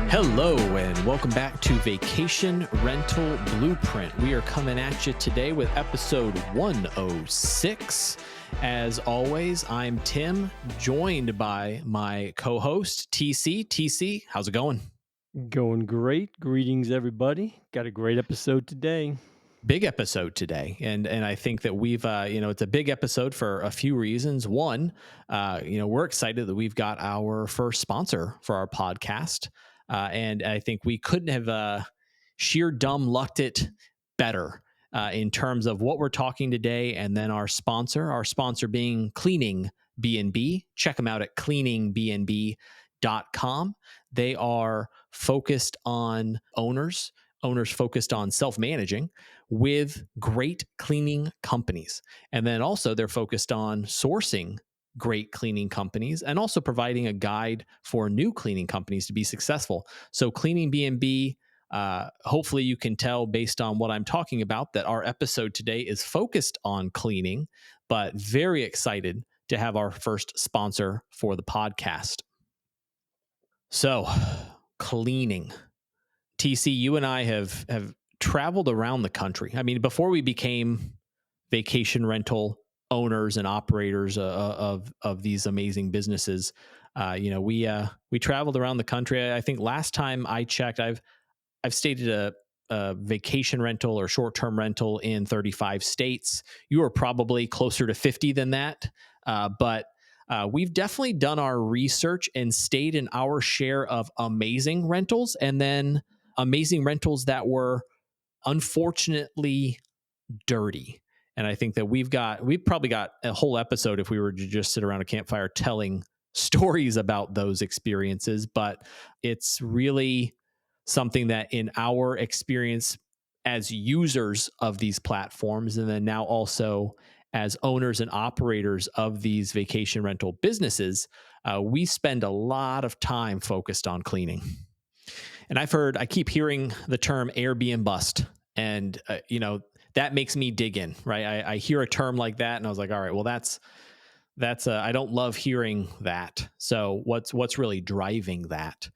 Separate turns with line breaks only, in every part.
Hello and welcome back to Vacation Rental Blueprint. We are coming at you today with episode 106. As always, I'm Tim, joined by my co-host TC. TC, how's it going?
Going great. Greetings, everybody. Got a great episode today.
Big episode today, and I think that we've it's a big episode for a few reasons. One, we're excited that we've got our first sponsor for our podcast, and I think we couldn't have sheer dumb lucked it better in terms of what we're talking today, and then our sponsor being Cleaning B&B. Check them out at cleaningbnb.com. They are focused on owners focused on self-managing with great cleaning companies. And then also they're focused on sourcing great cleaning companies and also providing a guide for new cleaning companies to be successful. So Cleaning B&B, hopefully you can tell based on what I'm talking about that our episode today is focused on cleaning, but very excited to have our first sponsor for the podcast. So cleaning. TC, you and I have traveled around the country. I mean, before we became vacation rental owners and operators of these amazing businesses, we traveled around the country. I think last time I checked, I've stayed at a vacation rental or short term rental in 35 states. You are probably closer to 50 than that, but we've definitely done our research and stayed in our share of amazing rentals, and then amazing rentals that were unfortunately dirty. And I think that we've probably got a whole episode if we were to just sit around a campfire telling stories about those experiences. But it's really something that in our experience as users of these platforms, and then now also as owners and operators of these vacation rental businesses, we spend a lot of time focused on cleaning. And I keep hearing the term Airbnb bust, and that makes me dig in, right? I hear a term like that, and I was like, all right, well, that's I don't love hearing that. So what's really driving that?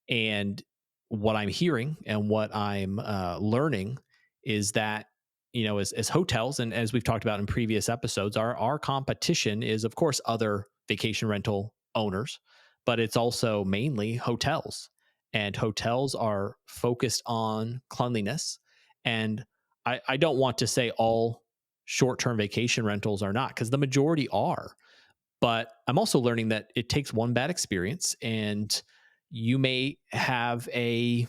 And what I'm hearing and what I'm learning is that as hotels, and as we've talked about in previous episodes, our competition is of course other vacation rental owners, but it's also mainly hotels. And hotels are focused on cleanliness. And I don't want to say all short-term vacation rentals are not, because the majority are. But I'm also learning that it takes one bad experience, and you may have a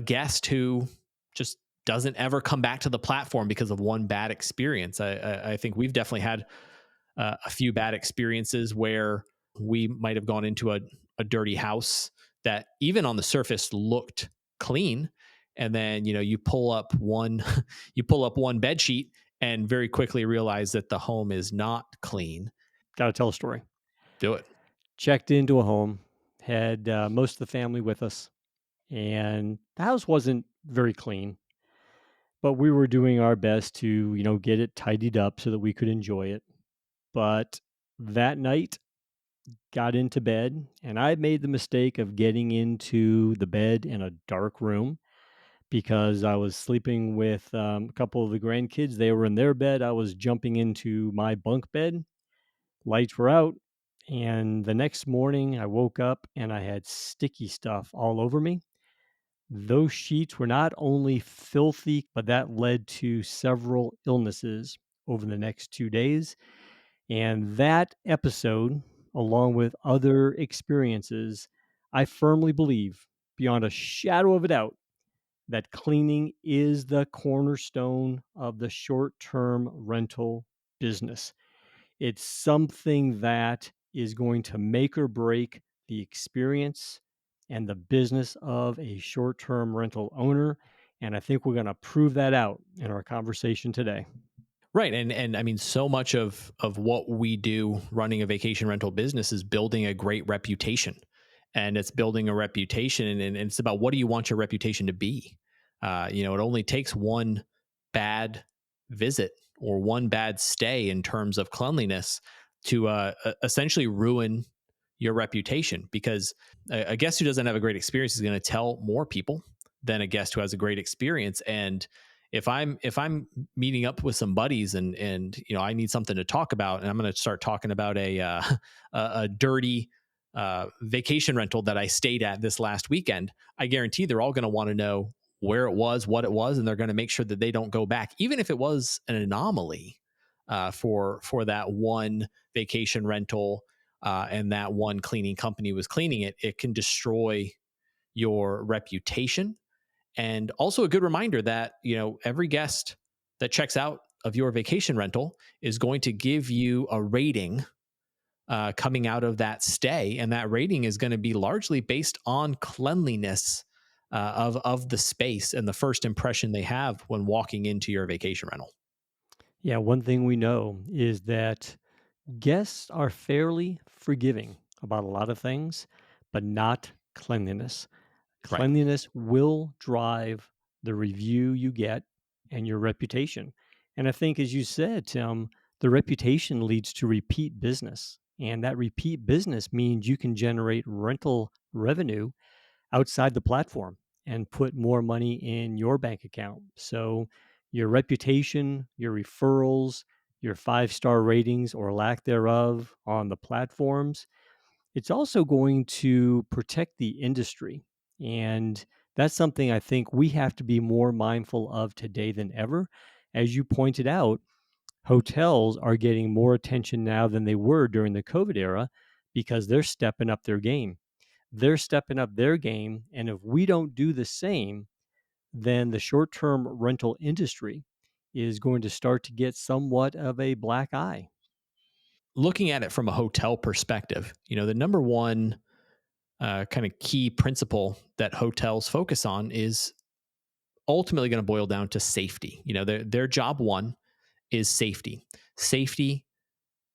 guest who just doesn't ever come back to the platform because of one bad experience. I think we've definitely had a few bad experiences where we might have gone into a dirty house that even on the surface looked clean, and then you pull up one bed sheet and very quickly realize that the home is not clean.
Got to tell a story.
Do it.
Checked into a home, had most of the family with us, and the house wasn't very clean, but we were doing our best to, get it tidied up so that we could enjoy it. But that night, got into bed, and I made the mistake of getting into the bed in a dark room because I was sleeping with a couple of the grandkids. They were in their bed. I was jumping into my bunk bed. Lights were out. And the next morning, I woke up and I had sticky stuff all over me. Those sheets were not only filthy, but that led to several illnesses over the next 2 days. And that episode, along with other experiences, I firmly believe, beyond a shadow of a doubt, that cleaning is the cornerstone of the short term rental business. It's something that is going to make or break the experience and the business of a short term rental owner. And I think we're going to prove that out in our conversation today.
Right. And I mean, so much of what we do running a vacation rental business is building a great reputation. And it's building a reputation, and it's about, what do you want your reputation to be? It only takes one bad visit or one bad stay in terms of cleanliness to essentially ruin your reputation, because a guest who doesn't have a great experience is going to tell more people than a guest who has a great experience. And if I'm meeting up with some buddies and I need something to talk about, and I'm going to start talking about a dirty vacation rental that I stayed at this last weekend, I guarantee they're all going to want to know where it was, what it was, and they're going to make sure that they don't go back, even if it was an anomaly for that one vacation rental and that one cleaning company was cleaning it. It can destroy your reputation, and also a good reminder that every guest that checks out of your vacation rental is going to give you a rating coming out of that stay, and that rating is going to be largely based on cleanliness of the space and the first impression they have when walking into your vacation rental.
Yeah, one thing we know is that guests are fairly forgiving about a lot of things, but not cleanliness.
Right.
Cleanliness will drive the review you get and your reputation. And I think, as you said, Tim, the reputation leads to repeat business. And that repeat business means you can generate rental revenue outside the platform and put more money in your bank account. So, your reputation, your referrals, your 5-star ratings or lack thereof on the platforms, it's also going to protect the industry. And that's something I think we have to be more mindful of today than ever. As you pointed out, hotels are getting more attention now than they were during the COVID era because they're stepping up their game. They're stepping up their game. And if we don't do the same, then the short term rental industry is going to start to get somewhat of a black eye.
Looking at it from a hotel perspective, the number one kind of key principle that hotels focus on is ultimately going to boil down to safety. Their job one is safety. Safety,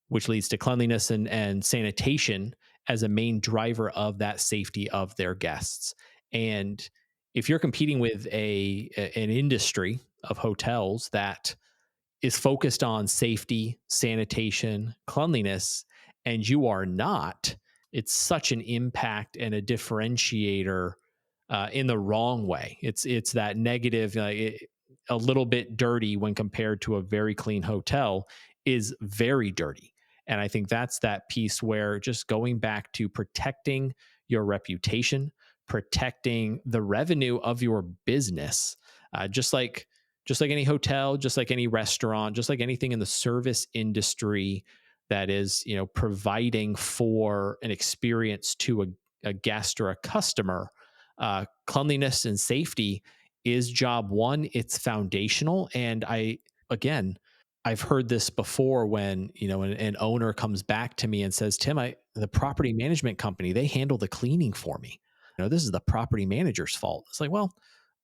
which leads to cleanliness and sanitation as a main driver of that safety of their guests. And if you're competing with an industry of hotels that is focused on safety, sanitation, cleanliness, and you are not, it's such an impact and a differentiator in the wrong way. It's that negative, a little bit dirty when compared to a very clean hotel is very dirty. And I think that's that piece where just going back to protecting your reputation, protecting the revenue of your business, just like any hotel, just like any restaurant, just like anything in the service industry that is, providing for an experience to a guest or a customer, cleanliness and safety is job one. It's foundational. And again, I've heard this before when, an owner comes back to me and says, Tim, the property management company, they handle the cleaning for me. This is the property manager's fault. It's like, well,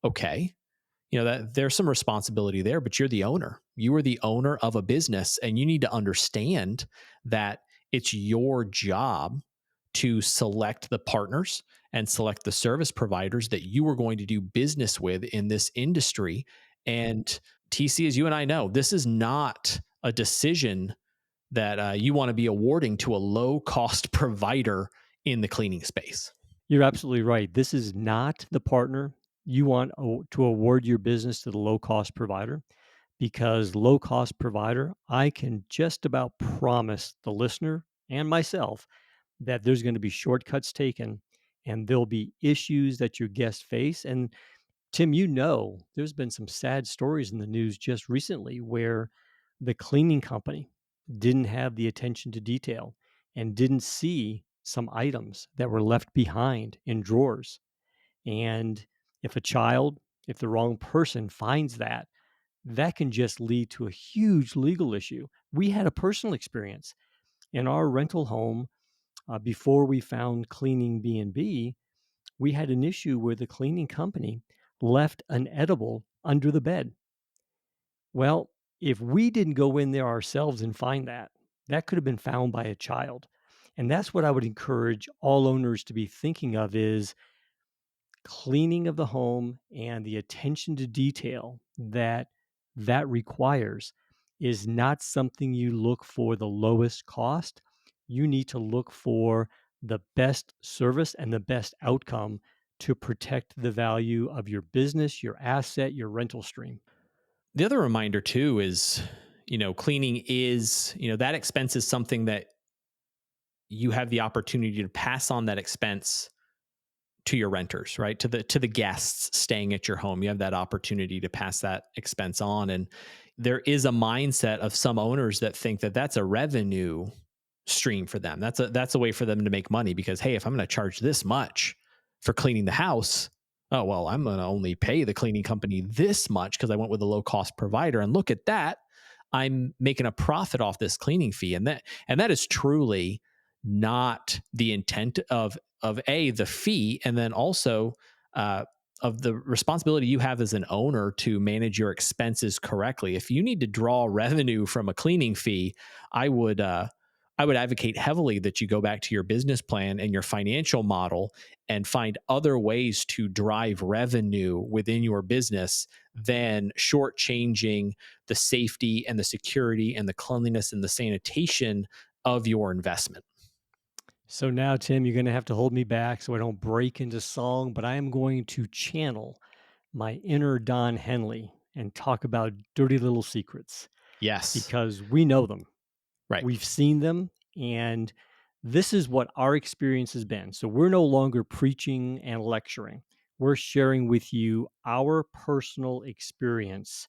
okay, that there's some responsibility there, but you're the owner. You are the owner of a business, and you need to understand that it's your job to select the partners and select the service providers that you are going to do business with in this industry. And TC, as you and I know, this is not a decision that you want to be awarding to a low cost provider in the cleaning space.
You're absolutely right. This is not the partner you want to award your business to the low cost provider, because low cost provider, I can just about promise the listener and myself that there's going to be shortcuts taken and there'll be issues that your guests face. And Tim, there's been some sad stories in the news just recently where the cleaning company didn't have the attention to detail and didn't see some items that were left behind in drawers. And if a child, if the wrong person finds that, that can just lead to a huge legal issue. We had a personal experience in our rental home before we found cleaning B&B. We had an issue where the cleaning company left an edible under the bed. Well, if we didn't go in there ourselves and find that, that could have been found by a child. And that's what I would encourage all owners to be thinking of is cleaning of the home and the attention to detail that requires is not something you look for the lowest cost. You need to look for the best service and the best outcome to protect the value of your business, your asset, your rental stream.
The other reminder too is, cleaning is, that expense is something that you have the opportunity to pass on that expense to your renters, right? To the guests staying at your home. You have that opportunity to pass that expense on. And there is a mindset of some owners that think that that's a revenue stream for them. That's a way for them to make money because, hey, if I'm going to charge this much for cleaning the house, oh well, I'm going to only pay the cleaning company this much because I went with a low cost provider. And look at that, I'm making a profit off this cleaning fee, and that is truly not the intent of the fee, and then also uh, of the responsibility you have as an owner to manage your expenses correctly. If you need to draw revenue from a cleaning fee, I would I would advocate heavily that you go back to your business plan and your financial model and find other ways to drive revenue within your business than shortchanging the safety and the security and the cleanliness and the sanitation of your investment.
So now, Tim, you're going to have to hold me back so I don't break into song, but I am going to channel my inner Don Henley and talk about dirty little secrets
Yes.
because we know them.
Right.
We've seen them, and this is what our experience has been. So we're no longer preaching and lecturing. We're sharing with you our personal experience,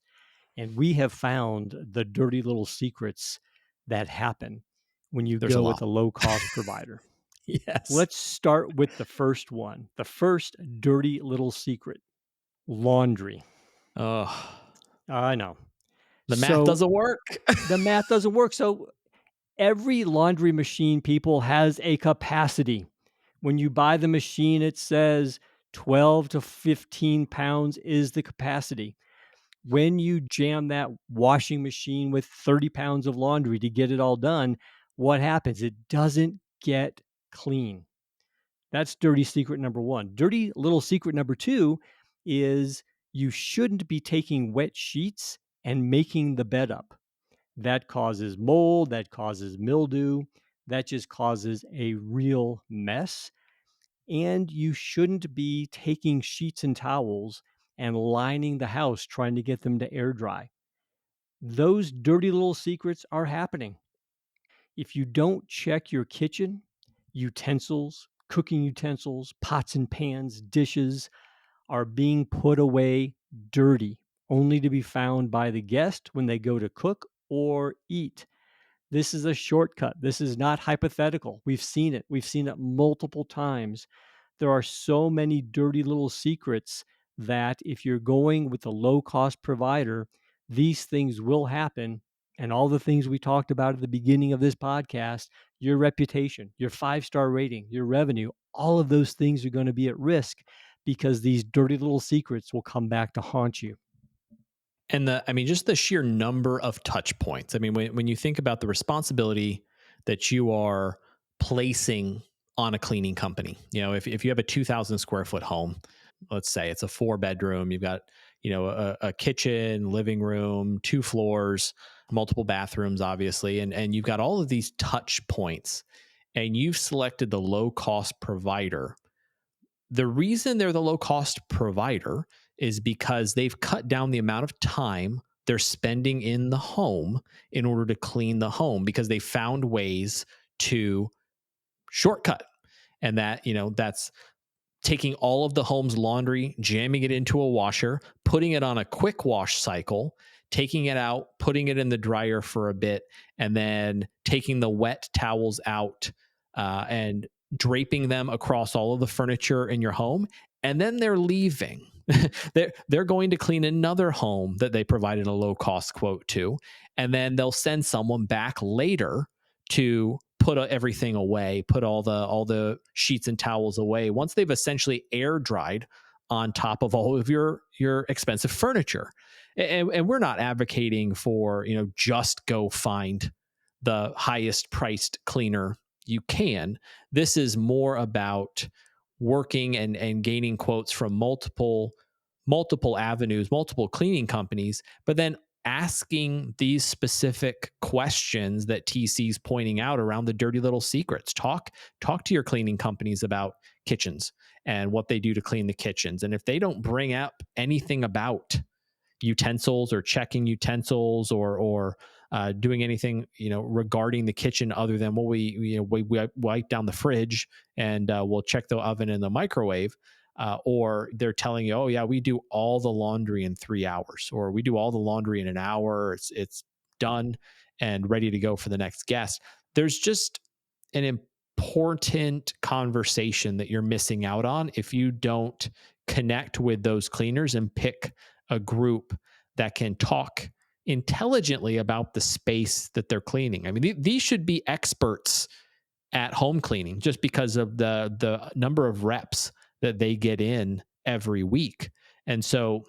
and we have found the dirty little secrets that happen when you
There's a
go with
lot.
a low cost provider.
Yes.
Let's start with the first one. The first dirty little secret: laundry.
Oh,
I know.
the math
So
doesn't work.
the math doesn't work. So every laundry machine, people, has a capacity. When you buy the machine, it says 12 to 15 pounds is the capacity. When you jam that washing machine with 30 pounds of laundry to get it all done, what happens? It doesn't get clean. That's dirty secret number one. Dirty little secret number two is you shouldn't be taking wet sheets and making the bed up. That causes mold, that causes mildew, that just causes a real mess. And you shouldn't be taking sheets and towels and lining the house trying to get them to air dry. Those dirty little secrets are happening. If you don't check your kitchen, utensils, cooking utensils, pots and pans, dishes are being put away dirty, only to be found by the guest when they go to cook or eat. This is a shortcut. This is not hypothetical. We've seen it. We've seen it multiple times. There are so many dirty little secrets that if you're going with a low cost provider, these things will happen. And all the things we talked about at the beginning of this podcast, your reputation, your 5-star rating, your revenue, all of those things are going to be at risk because these dirty little secrets will come back to haunt you.
And just the sheer number of touch points. I mean, when you think about the responsibility that you are placing on a cleaning company, if you have a 2,000 square foot home, let's say it's a 4 bedroom, you've got, a kitchen, living room, 2 floors, multiple bathrooms, obviously, and you've got all of these touch points, and you've selected the low cost provider. The reason they're the low cost provider is because they've cut down the amount of time they're spending in the home in order to clean the home because they found ways to shortcut. And that's taking all of the home's laundry, jamming it into a washer, putting it on a quick wash cycle, taking it out, putting it in the dryer for a bit, and then taking the wet towels out and draping them across all of the furniture in your home. And then they're leaving. They're going to clean another home that they provided a low cost quote to, and then they'll send someone back later to put everything away, put all the sheets and towels away once they've essentially air dried on top of all of your expensive furniture. And we're not advocating for, just go find the highest priced cleaner you can. This is more about working and gaining quotes from multiple avenues, multiple cleaning companies, but then asking these specific questions that TC's pointing out around the dirty little secrets. Talk to your cleaning companies about kitchens and what they do to clean the kitchens. And if they don't bring up anything about utensils or checking utensils or doing anything regarding the kitchen other than well we wipe down the fridge and we'll check the oven and the microwave, or they're telling you, oh yeah, we do all the laundry in 3 hours, or we do all the laundry in an hour, it's done and ready to go for the next guest. There's just an important conversation that you're missing out on if you don't connect with those cleaners and pick a group that can talk intelligently about the space that they're cleaning. I mean, these should be experts at home cleaning just because of the number of reps that they get in every week. And so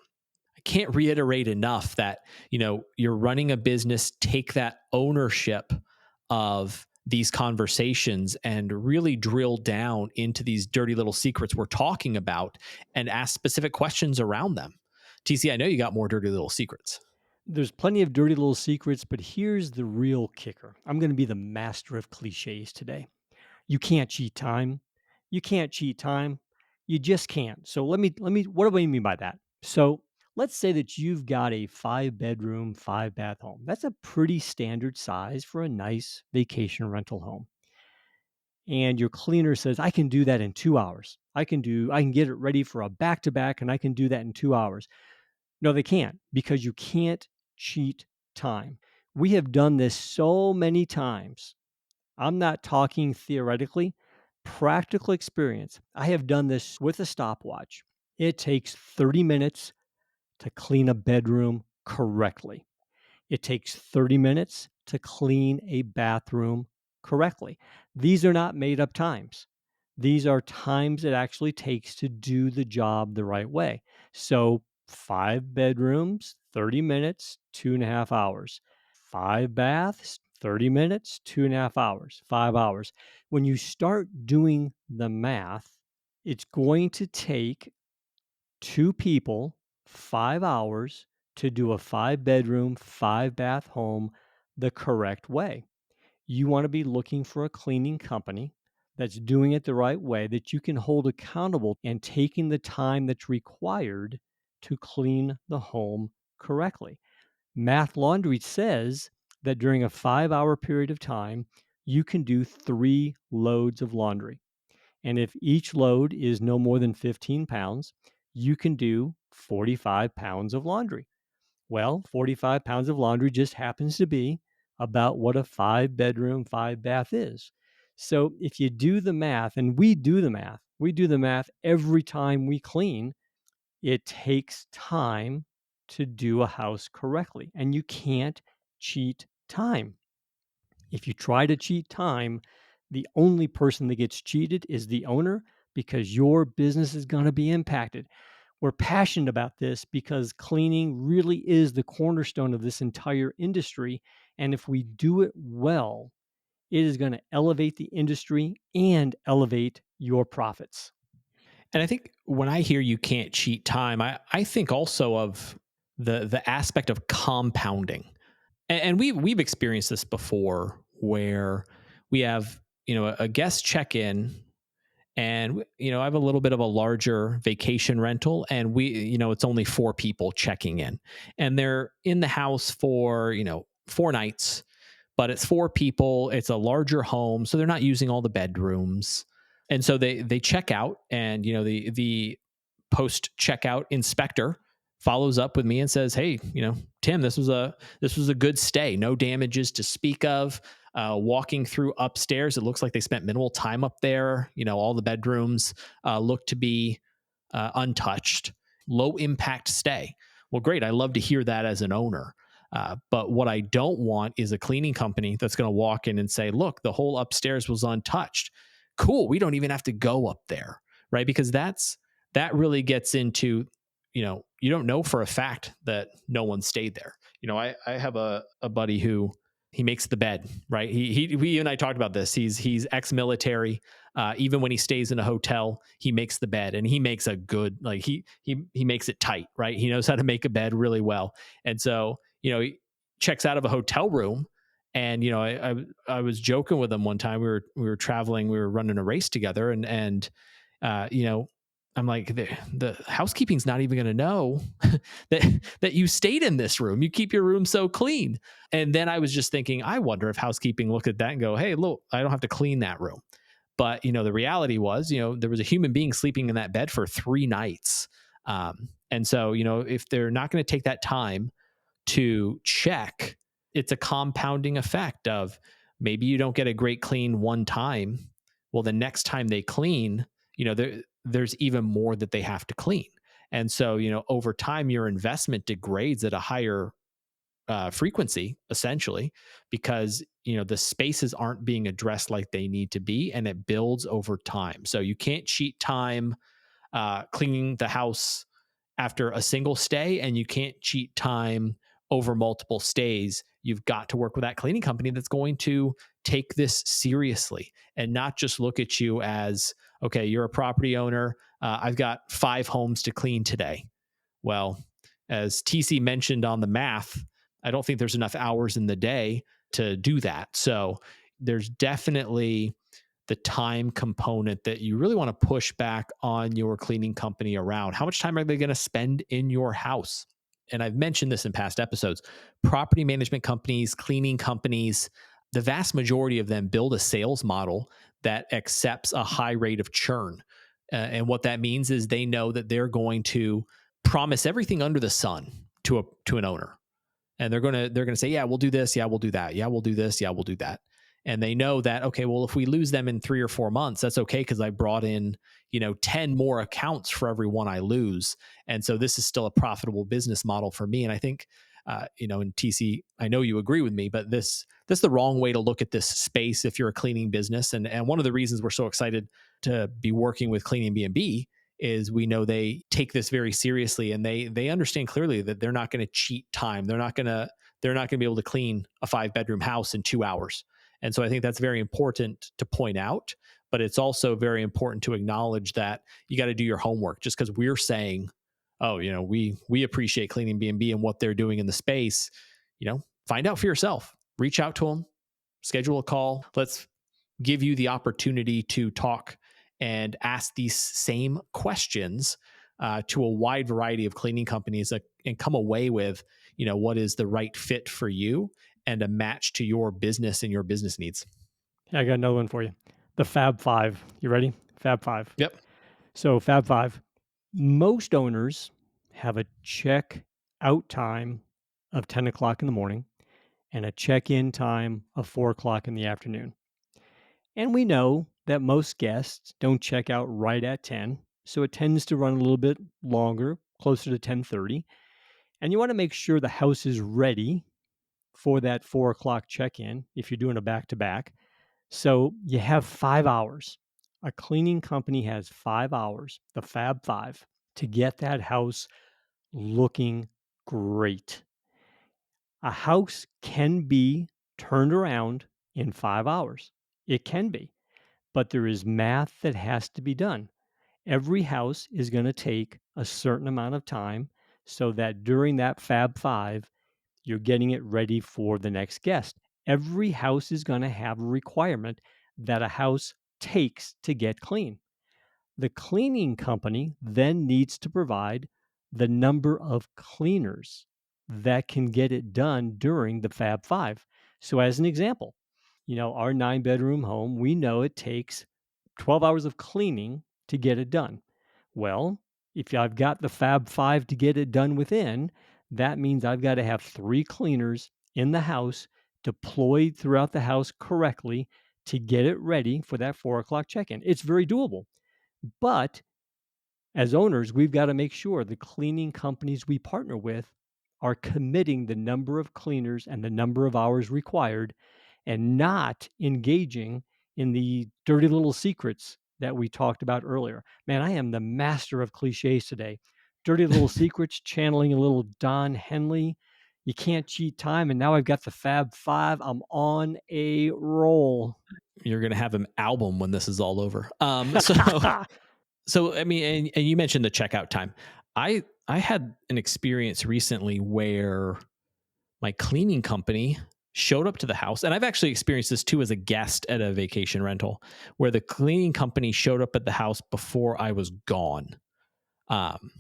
I can't reiterate enough that, you're running a business, take that ownership of these conversations and really drill down into these dirty little secrets we're talking about and ask specific questions around them. TC, I know you got more dirty little secrets.
There's plenty of dirty little secrets, but here's the real kicker. I'm going to be the master of cliches today. You can't cheat time. You can't cheat time. You just can't. So let me what do I mean by that? So let's say that you've got a 5 bedroom, 5 bath home. That's a pretty standard size for a nice vacation rental home. And your cleaner says, I can do that in 2 hours. I can get it ready for a back to back and I can do that in 2 hours. No, they can't, because you can't cheat time. We have done this so many times. I'm not talking theoretically, practical experience. I have done this with a stopwatch. It takes 30 minutes to clean a bedroom correctly. It takes 30 minutes to clean a bathroom correctly. These are not made up times. These are times it actually takes to do the job the right way. So, 5 bedrooms, 30 minutes, 2.5 hours. 5 baths, 30 minutes, 2.5 hours, 5 hours. When you start doing the math, it's going to take two people 5 hours to do a 5 bedroom, 5 bath home the correct way. You want to be looking for a cleaning company that's doing it the right way, that you can hold accountable and taking the time that's required to clean the home correctly. Math Laundry says that during a 5 hour period of time, you can do 3 loads of laundry. And if each load is no more than 15 pounds, you can do 45 pounds of laundry. Well, 45 pounds of laundry just happens to be about what a 5 bedroom, 5 bath is. So if you do the math, and we do the math every time we clean, it takes time to do a house correctly. And you can't cheat time. If you try to cheat time, the only person that gets cheated is the owner, because your business is going to be impacted. We're passionate about this because cleaning really is the cornerstone of this entire industry. And if we do it well, it is going to elevate the industry and elevate your profits.
And I think when I hear you can't cheat time, I think also of the aspect of compounding. And we've experienced this before where we have, a guest check in, and I have a little bit of a larger vacation rental, and it's only four people checking in, and they're in the house for 4 nights, but it's four people, it's a larger home, so they're not using all the bedrooms. And so they check out, and the post checkout inspector follows up with me and says, hey, Tim, this was a good stay, no damages to speak of. Walking through upstairs, it looks like they spent minimal time up there. All the bedrooms look to be untouched, low impact stay. Well, great, I love to hear that as an owner. But what I don't want is a cleaning company that's going to walk in and say, look, the whole upstairs was untouched. Cool, we don't even have to go up there, right? Because that really gets into, you don't know for a fact that no one stayed there. I have a buddy who he makes the bed, right? We and I talked about this. He's ex-military. Even when he stays in a hotel, he makes the bed, and he makes a good, like he makes it tight, right? He knows how to make a bed really well. And so he checks out of a hotel room. And I was joking with him one time. We were traveling. We were running a race together, and uh, you know, I'm like, the housekeeping's not even going to know that you stayed in this room. You keep your room so clean. And then I was just thinking, I wonder if housekeeping look at that and go, hey, look, I don't have to clean that room. But the reality was, there was a human being sleeping in that bed for 3 nights. And so, if they're not going to take that time to check, it's a compounding effect of maybe you don't get a great clean one time. Well, the next time they clean, there's even more that they have to clean. And so, over time, your investment degrades at a higher frequency, essentially, because the spaces aren't being addressed like they need to be, and it builds over time. So you can't cheat time cleaning the house after a single stay, and you can't cheat time over multiple stays. You've got to work with that cleaning company that's going to take this seriously and not just look at you as, okay, you're a property owner. I've got 5 homes to clean today. Well, as TC mentioned on the math, I don't think there's enough hours in the day to do that. So there's definitely the time component that you really want to push back on your cleaning company around. How much time are they going to spend in your house? And I've mentioned this in past episodes. Property management companies, cleaning companies, the vast majority of them build a sales model that accepts a high rate of churn. And what that means is they know that they're going to promise everything under the sun to an owner, and they're gonna say, yeah, we'll do this, yeah, we'll do that, yeah, we'll do this, yeah, we'll do that. And they know that, okay, well, if we lose them in 3 or 4 months, that's okay, because I brought in 10 more accounts for every one I lose. And so this is still a profitable business model for me. And I think in TC, I know you agree with me, but this the wrong way to look at this space if you're a cleaning business. And one of the reasons we're so excited to be working with Cleaning B&B is we know they take this very seriously, and they understand clearly that they're not going to cheat time. They're not going to be able to clean a 5-bedroom house in 2 hours. And so I think that's very important to point out, but it's also very important to acknowledge that you got to do your homework. Just because we're saying, oh, we appreciate Cleaning B&B and what they're doing in the space, find out for yourself. Reach out to them, schedule a call. Let's give you the opportunity to talk and ask these same questions to a wide variety of cleaning companies and come away with, what is the right fit for you and a match to your business and your business needs.
Yeah, I got another one for you. The Fab Five. You ready? Fab Five.
Yep.
So, Fab Five, most owners have a check out time of 10 o'clock in the morning and a check in time of 4 o'clock in the afternoon. And we know that most guests don't check out right at 10, so it tends to run a little bit longer, closer to 10:30. And you want to make sure the house is ready for that 4 o'clock check in if you're doing a back to back. So you have 5 hours. A cleaning company has 5 hours, the Fab Five, to get that house looking great. A house can be turned around in 5 hours. It can be, but there is math that has to be done. Every house is going to take a certain amount of time so that during that Fab Five, you're getting it ready for the next guest. Every house is going to have a requirement that a house takes to get clean. The cleaning company then needs to provide the number of cleaners that can get it done during the Fab Five. So, as an example, our 9-bedroom home, we know it takes 12 hours of cleaning to get it done. Well, if I've got the Fab Five to get it done within, that means I've got to have 3 cleaners in the house deployed throughout the house correctly to get it ready for that 4 o'clock check in. It's very doable. But as owners, we've got to make sure the cleaning companies we partner with are committing the number of cleaners and the number of hours required and not engaging in the dirty little secrets that we talked about earlier. Man, I am the master of cliches today. Dirty little secrets, channeling a little Don Henley. You can't cheat time. And now I've got the Fab Five. I'm on a roll.
You're going to have an album when this is all over. So I mean, and you mentioned the checkout time. I had an experience recently where my cleaning company showed up to the house, and I've actually experienced this too as a guest at a vacation rental, where the cleaning company showed up at the house before I was gone. Um,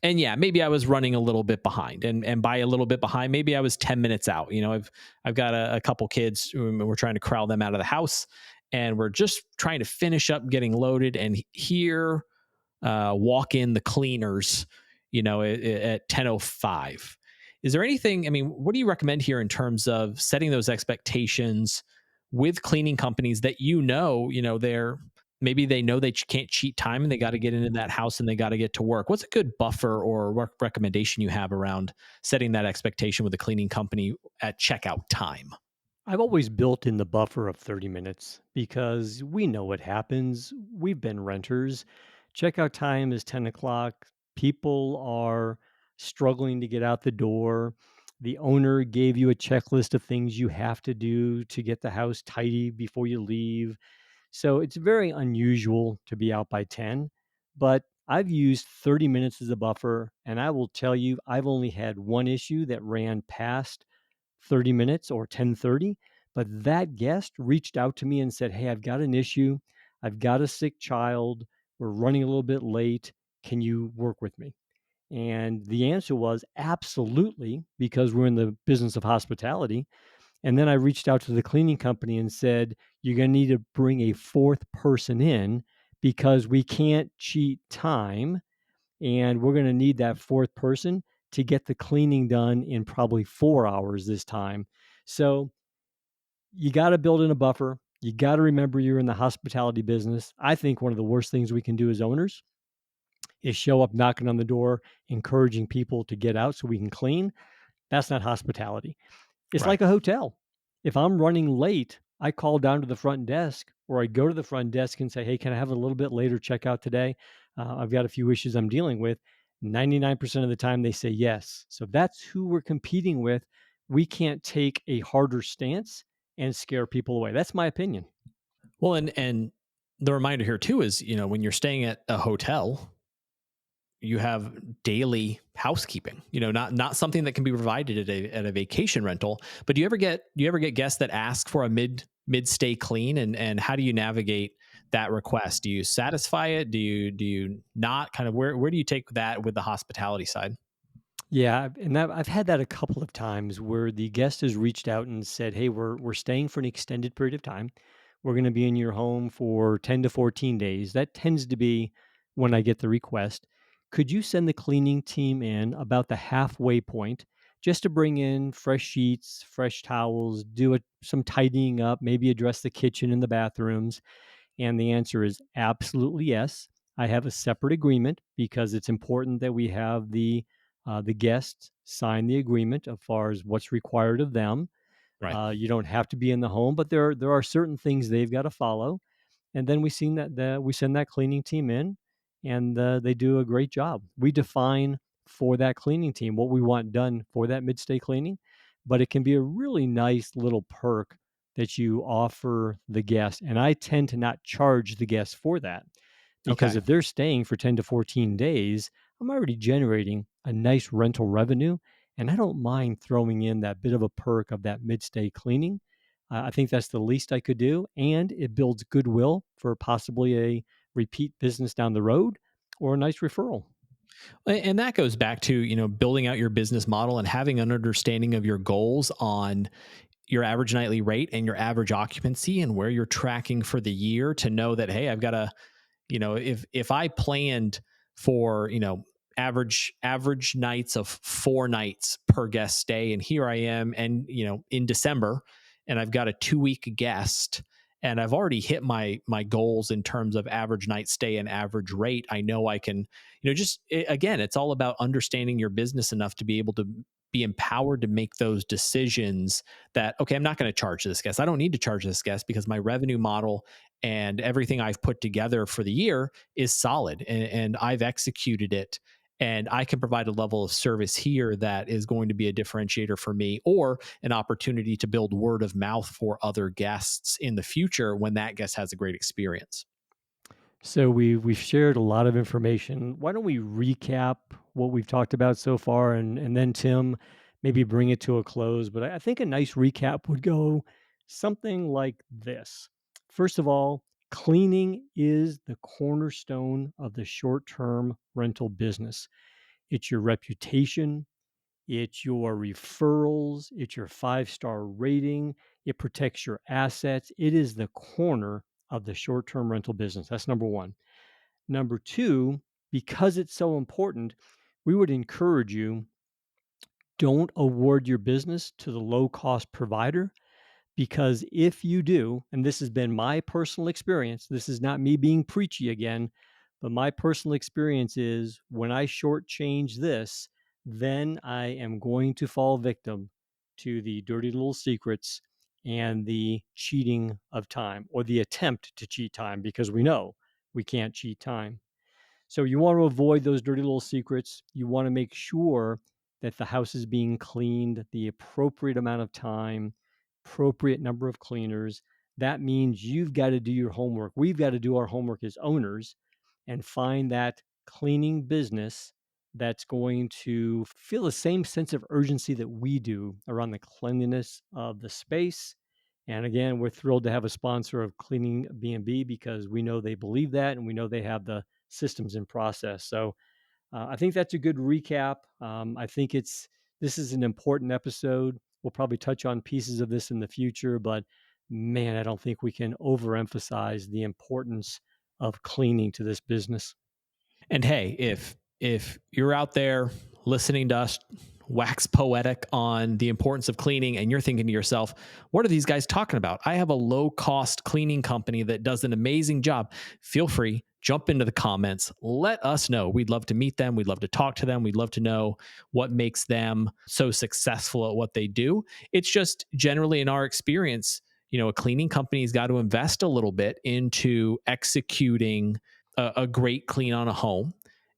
and yeah, maybe I was running a little bit behind, and by a little bit behind, maybe I was 10 minutes out. I've got a couple kids, and we're trying to corral them out of the house, and we're just trying to finish up getting loaded, and here walk in the cleaners, at 10:05. Is there anything? I mean, what do you recommend here in terms of setting those expectations with cleaning companies that they're maybe they know they can't cheat time and they got to get into that house and they got to get to work. What's a good buffer or recommendation you have around setting that expectation with a cleaning company at checkout time?
I've always built in the buffer of 30 minutes because we know what happens. We've been renters. Checkout time is 10 o'clock. People are struggling to get out the door. The owner gave you a checklist of things you have to do to get the house tidy before you leave. So it's very unusual to be out by 10, but I've used 30 minutes as a buffer. And I will tell you, I've only had one issue that ran past 30 minutes or 10:30, but that guest reached out to me and said, "Hey, I've got an issue. I've got a sick child. We're running a little bit late. Can you work with me?" And the answer was absolutely, because we're in the business of hospitality. And then I reached out to the cleaning company and said, "You're going to need to bring a fourth person in because we can't cheat time, and we're going to need that fourth person to get the cleaning done in probably 4 hours this time." So you got to build in a buffer. You got to remember you're in the hospitality business. I think one of the worst things we can do as owners is show up knocking on the door, encouraging people to get out so we can clean. That's not hospitality. It's
Right.
like a hotel. If I'm running late, I call down to the front desk, or I go to the front desk and say, "Hey, can I have a little bit later checkout today? I've got a few issues I'm dealing with." 99% of the time, they say yes. So that's who we're competing with. We can't take a harder stance and scare people away. That's my opinion.
Well, and the reminder here too is, when you're staying at a hotel, you have daily housekeeping, not something that can be provided at a vacation rental. But do you ever get guests that ask for a mid stay clean, and how do you navigate that request? Do you satisfy it? Do you not? Kind of where do you take that with the hospitality side?
Yeah, and I've had that a couple of times where the guest has reached out and said, "Hey, we're staying for an extended period of time. We're going to be in your home for 10 to 14 days." That tends to be when I get the request. "Could you send the cleaning team in about the halfway point just to bring in fresh sheets, fresh towels, do some tidying up, maybe address the kitchen and the bathrooms?" And the answer is absolutely yes. I have a separate agreement because it's important that we have the guests sign the agreement as far as what's required of them.
Right.
You don't have to be in the home, but there are certain things they've got to follow. And then we send that cleaning team in, and they do a great job. We define for that cleaning team what we want done for that mid-stay cleaning, but it can be a really nice little perk that you offer the guest. And I tend to not charge the guest for that because
Okay.
if they're staying for 10 to 14 days, I'm already generating a nice rental revenue. And I don't mind throwing in that bit of a perk of that mid-stay cleaning. I think that's the least I could do, and it builds goodwill for possibly a repeat business down the road or a nice referral.
And that goes back to, building out your business model and having an understanding of your goals on your average nightly rate and your average occupancy and where you're tracking for the year, to know that, hey, I've got to, if I planned for, average nights of 4 nights per guest stay, and here I am, and in December, and I've got a 2 week guest, and I've already hit my goals in terms of average night stay and average rate. I know I can, again, it's all about understanding your business enough to be able to be empowered to make those decisions that, okay, I'm not going to charge this guest. I don't need to charge this guest because my revenue model and everything I've put together for the year is solid, and I've executed it. And I can provide a level of service here that is going to be a differentiator for me, or an opportunity to build word of mouth for other guests in the future when that guest has a great experience.
So we've shared a lot of information. Why don't we recap what we've talked about so far, and then Tim, maybe bring it to a close. But I think a nice recap would go something like this. First of all, cleaning is the cornerstone of the short term rental business. It's your reputation, it's your referrals, it's your 5-star rating, it protects your assets. It is the corner of the short term rental business. That's number one. Number two, because it's so important, we would encourage you, don't award your business to the low cost provider, because if you do, and this has been my personal experience, this is not me being preachy again, but my personal experience is when I shortchange this, then I am going to fall victim to the dirty little secrets and the cheating of time, or the attempt to cheat time, because we know we can't cheat time. So you want to avoid those dirty little secrets. You want to make sure that the house is being cleaned the appropriate amount of time, appropriate number of cleaners. That means you've got to do your homework. We've got to do our homework as owners and find that cleaning business that's going to feel the same sense of urgency that we do around the cleanliness of the space. And again, we're thrilled to have a sponsor of Cleaning B&B, because we know they believe that, and we know they have the systems in process. So I think that's a good recap. I think this is an important episode. We'll probably touch on pieces of this in the future, but man, I don't think we can overemphasize the importance of cleaning to this business.
And hey, if you're out there listening to us wax poetic on the importance of cleaning and you're thinking to yourself, what are these guys talking about? I have a low cost cleaning company that does an amazing job. Feel free, jump into the comments. Let us know. We'd love to meet them. We'd love to talk to them. We'd love to know what makes them so successful at what they do. It's just generally in our experience, a cleaning company's got to invest a little bit into executing a great clean on a home,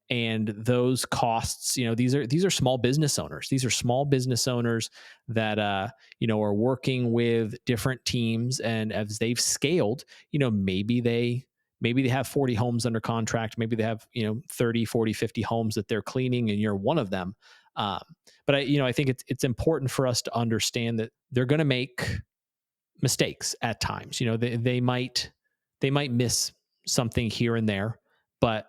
and those costs, these are small business owners. These are small business owners that are working with different teams, and as they've scaled, maybe they have 40 homes under contract, maybe they have 30, 40, 50 homes that they're cleaning, and you're one of them. um, but I think it's important for us to understand that they're going to make mistakes at times. They might miss something here and there, but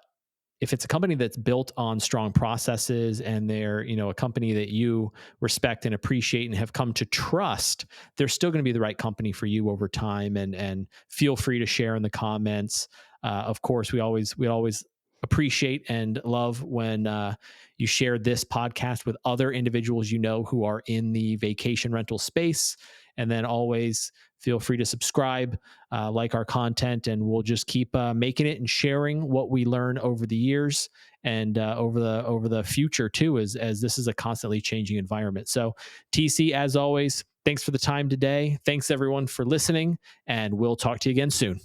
if it's a company that's built on strong processes, and they're a company that you respect and appreciate and have come to trust, they're still going to be the right company for you over time. And feel free to share in the comments. Of course, we always appreciate and love when you share this podcast with other individuals who are in the vacation rental space. And then always feel free to subscribe, like our content, and we'll just keep making it and sharing what we learn over the years, and over the future too, as this is a constantly changing environment. So, TC, as always, thanks for the time today. Thanks everyone for listening, and we'll talk to you again soon.